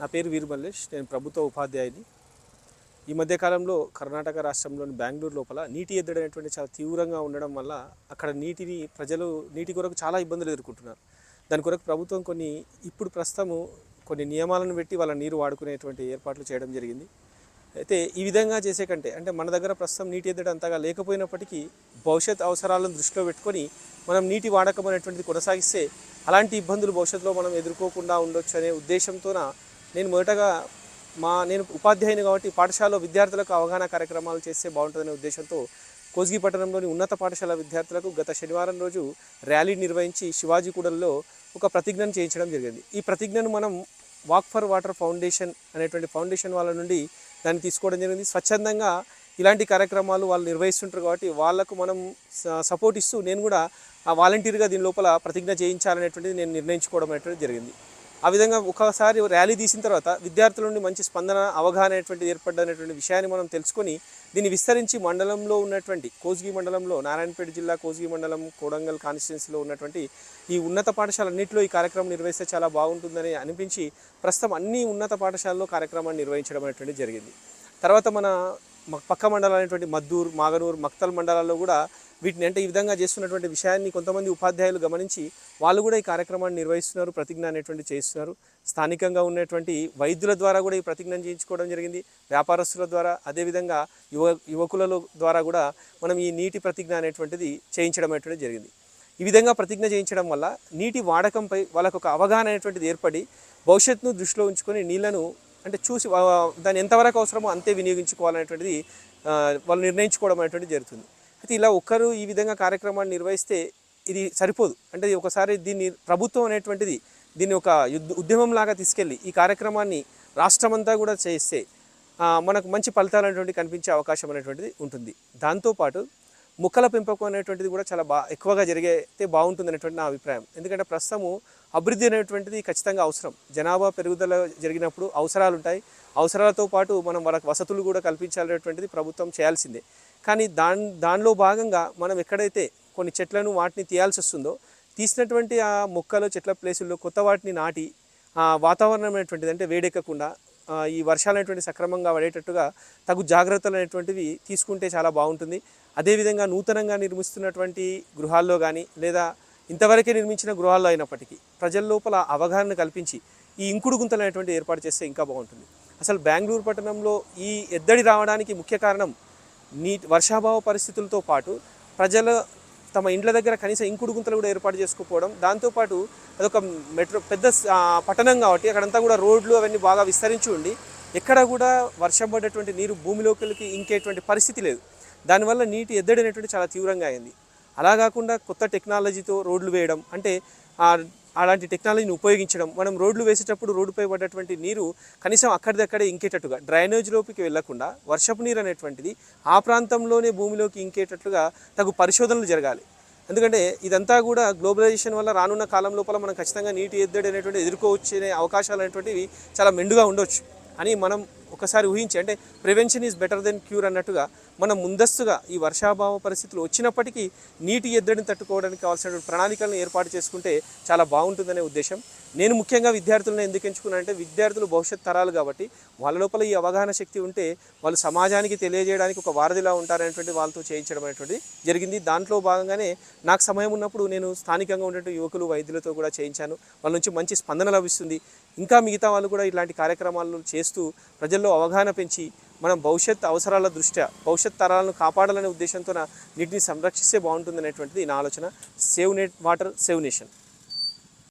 నా పేరు వీర్ మల్లేష్. నేను ప్రభుత్వ ఉపాధ్యాయుని. ఈ మధ్య కాలంలో కర్ణాటక రాష్ట్రంలోని బెంగళూరు లోపల నీటి ఎద్దడి అనేటువంటి చాలా తీవ్రంగా ఉండడం వల్ల అక్కడ ప్రజలు నీటి కొరకు చాలా ఇబ్బందులు ఎదుర్కొంటున్నారు. దాని కొరకు ప్రభుత్వం ఇప్పుడు ప్రస్తుతము కొన్ని నియమాలను పెట్టి వాళ్ళ నీరు వాడుకునేటువంటి ఏర్పాట్లు చేయడం జరిగింది. అయితే ఈ విధంగా చేసే కంటే అంటే మన దగ్గర ప్రస్తుతం నీటి ఎద్దడి అంతగా లేకపోయినప్పటికీ భవిష్యత్ అవసరాలను దృష్టిలో పెట్టుకొని మనం నీటి వాడకం అనేటువంటిది కొనసాగిస్తే అలాంటి ఇబ్బందులు భవిష్యత్తులో మనం ఎదుర్కోకుండా ఉండొచ్చు అనే ఉద్దేశంతోన నేను ఉపాధ్యాయుని కాబట్టి పాఠశాలలో విద్యార్థులకు అవగాహన కార్యక్రమాలు చేస్తే బాగుంటుందనే ఉద్దేశంతో కోస్గి పట్టణంలోని ఉన్నత పాఠశాల విద్యార్థులకు గత శనివారం రోజు ర్యాలీ నిర్వహించి శివాజీ కూడలిలో ఒక ప్రతిజ్ఞను చేయించడం జరిగింది. ఈ ప్రతిజ్ఞను మనం వాక్ ఫర్ వాటర్ ఫౌండేషన్ అనేటువంటి ఫౌండేషన్ వాళ్ళ నుండి దాన్ని తీసుకోవడం జరిగింది. స్వచ్ఛందంగా ఇలాంటి కార్యక్రమాలు వాళ్ళు నిర్వహిస్తుంటారు కాబట్టి వాళ్లకు మనం సపోర్ట్ ఇస్తూ నేను కూడా వాలంటీర్గా దీని లోపల ప్రతిజ్ఞ చేయించాలనేటువంటిది నేను నిర్ణయించుకోవడం అనేటువంటిది జరిగింది. ఆ విధంగా ఒకసారి ర్యాలీ తీసిన తర్వాత విద్యార్థుల నుండి మంచి స్పందన, అవగాహన అనేటువంటిది ఏర్పడ్డనేటువంటి విషయాన్ని మనం తెలుసుకొని దీన్ని విస్తరించి మండలంలో ఉన్నటువంటి కోస్గి మండలంలో, నారాయణపేట జిల్లా కోస్గి మండలం, కోడంగల్ కాన్స్టిట్యున్సీలో ఉన్నటువంటి ఈ ఉన్నత పాఠశాలన్నింటిలో ఈ కార్యక్రమం నిర్వహిస్తే చాలా బాగుంటుందని అనిపించి ప్రస్తుతం అన్ని ఉన్నత పాఠశాలలో కార్యక్రమాన్ని నిర్వహించడం అనేటువంటిది జరిగింది. తర్వాత మన పక్క మండలాలైనటువంటి మద్దూరు, మాగనూరు, మక్తల్ మండలాల్లో కూడా వీటిని అంటే ఈ విధంగా చేస్తున్నటువంటి విషయాన్ని కొంతమంది ఉపాధ్యాయులు గమనించి వాళ్ళు కూడా ఈ కార్యక్రమాన్ని నిర్వహిస్తున్నారు, ప్రతిజ్ఞ అనేటువంటి చేస్తున్నారు. స్థానికంగా ఉన్నటువంటి వైద్యుల ద్వారా కూడా ఈ ప్రతిజ్ఞ చేయించుకోవడం జరిగింది. వ్యాపారస్తుల ద్వారా, అదేవిధంగా యువకుల ద్వారా కూడా మనం ఈ నీటి ప్రతిజ్ఞ అనేటువంటిది చేయించడం అనేటువంటిది జరిగింది. ఈ విధంగా ప్రతిజ్ఞ చేయించడం వల్ల నీటి వాడకంపై వాళ్ళకు ఒక అవగాహన అనేటువంటిది ఏర్పడి భవిష్యత్తును దృష్టిలో ఉంచుకొని నీళ్లను అంటే చూసి దాన్ని ఎంతవరకు అవసరమో అంతే వినియోగించుకోవాలనేటువంటిది వాళ్ళు నిర్ణయించుకోవడం అనేటువంటిది జరుగుతుంది. అయితే ఇలా ఒక్కరు ఈ విధంగా కార్యక్రమాన్ని నిర్వహిస్తే ఇది సరిపోదు. అంటే ఒకసారి ప్రభుత్వం అనేటువంటిది దీన్ని ఒక ఉద్యమంలాగా తీసుకెళ్ళి ఈ కార్యక్రమాన్ని రాష్ట్రమంతా కూడా చేస్తే మనకు మంచి ఫలితాలు అనేటువంటివి కనిపించే అవకాశం అనేటువంటిది ఉంటుంది. దాంతోపాటు మొక్కల పెంపకం అనేటువంటిది కూడా చాలా ఎక్కువగా జరిగితే బాగుంటుంది అనేటువంటి నా అభిప్రాయం. ఎందుకంటే ప్రస్తుతము అభివృద్ధి అనేటువంటిది ఖచ్చితంగా అవసరం. జనాభా పెరుగుదల జరిగినప్పుడు అవసరాలు ఉంటాయి. అవసరాలతో పాటు మనం వాళ్ళకి వసతులు కూడా కల్పించాలనేటువంటిది ప్రభుత్వం చేయాల్సిందే. కానీ దానిలో భాగంగా మనం ఎక్కడైతే కొన్ని చెట్లను వాటిని తీయాల్సి వస్తుందో తీసినటువంటి ఆ మొక్కలు చెట్ల ప్లేసుల్లో కొత్త వాటిని నాటి వాతావరణం అనేటువంటిది అంటే వేడెక్కకుండా ఈ వర్షాలు అనేటువంటి సక్రమంగా పడేటట్టుగా తగు జాగ్రత్తలు అనేటువంటివి తీసుకుంటే చాలా బాగుంటుంది. అదేవిధంగా నూతనంగా నిర్మిస్తున్నటువంటి గృహాల్లో కానీ లేదా ఇంతవరకే నిర్మించిన గృహాల్లో అయినప్పటికీ ప్రజల లోపల అవగాహన కల్పించి ఈ ఇంకుడు గుంతలు అనేటువంటి ఏర్పాటు చేస్తే ఇంకా బాగుంటుంది. అసలు బెంగళూరు పట్టణంలో ఈ ఎద్దడి రావడానికి ముఖ్య కారణం వర్షాభావ పరిస్థితులతో పాటు ప్రజలు తమ ఇండ్ల దగ్గర కనీసం ఇంకుడు గుంతలు కూడా ఏర్పాటు చేసుకోకపోవడం, దాంతోపాటు అదొక పెద్ద పట్టణం కాబట్టి అక్కడంతా కూడా రోడ్లు అవన్నీ బాగా విస్తరించి ఉండి ఎక్కడ కూడా వర్షం పడ్డటువంటి నీరు భూమిలోకి ఇంకేటువంటి పరిస్థితి లేదు. దానివల్ల నీటి ఎద్దడి అనేటువంటి చాలా తీవ్రంగా అయింది. అలా కాకుండా కొత్త టెక్నాలజీతో రోడ్లు వేయడం అంటే అలాంటి టెక్నాలజీని ఉపయోగించడం, మనం రోడ్లు వేసేటప్పుడు రోడ్డుపై పడ్డటువంటి నీరు కనీసం అక్కడిదక్కడే ఇంకేటట్టుగా డ్రైనేజ్లోకి వెళ్లకుండా వర్షపు నీరు అనేటువంటిది ఆ ప్రాంతంలోనే భూమిలోకి ఇంకేటట్లుగా తగు పరిశోధనలు జరగాలి. ఎందుకంటే ఇదంతా కూడా గ్లోబలైజేషన్ వల్ల రానున్న కాలం లోపల మనం ఖచ్చితంగా నీటి ఎద్దడి అనేటువంటి ఎదుర్కోవచ్చే అవకాశాలు అనేటువంటివి చాలా మెండుగా ఉండొచ్చు అని మనం ఒకసారి ఊహించి అంటే prevention is better than cure అన్నట్టుగా మనం ముందస్తుగా ఈ వర్షాభావ పరిస్థితులు వచ్చినప్పటికీ నీటి ఎద్దడిని తట్టుకోవడానికి కావాల్సిన ప్రణాళికలను ఏర్పాటు చేసుకుంటే చాలా బాగుంటుందనే ఉద్దేశం. నేను ముఖ్యంగా విద్యార్థులను ఎందుకు ఎంచుకున్నానంటే విద్యార్థులు భవిష్యత్ తరాలు కాబట్టి వాళ్ళ లోపల ఈ అవగాహన శక్తి ఉంటే వాళ్ళు సమాజానికి తెలియజేయడానికి ఒక వారధిలా ఉంటారనేటువంటి వాళ్ళతో చేయించడం అనేటువంటిది జరిగింది. దాంట్లో భాగంగానే నాకు సమయం ఉన్నప్పుడు నేను స్థానికంగా ఉన్నటువంటి యువకులు, వైద్యులతో కూడా చేయించాను. వాళ్ళ నుంచి మంచి స్పందన లభిస్తుంది. ఇంకా మిగతా వాళ్ళు కూడా ఇలాంటి కార్యక్రమాలను చేస్తూ ప్రజల్లో అవగాహన పెంచి మనం భవిష్యత్ అవసరాల దృష్ట్యా భవిష్యత్ తరాలను కాపాడాలనే ఉద్దేశంతో నీటిని సంరక్షిస్తే బాగుంటుంది అనేటువంటిది నా ఆలోచన. Save water, save nation.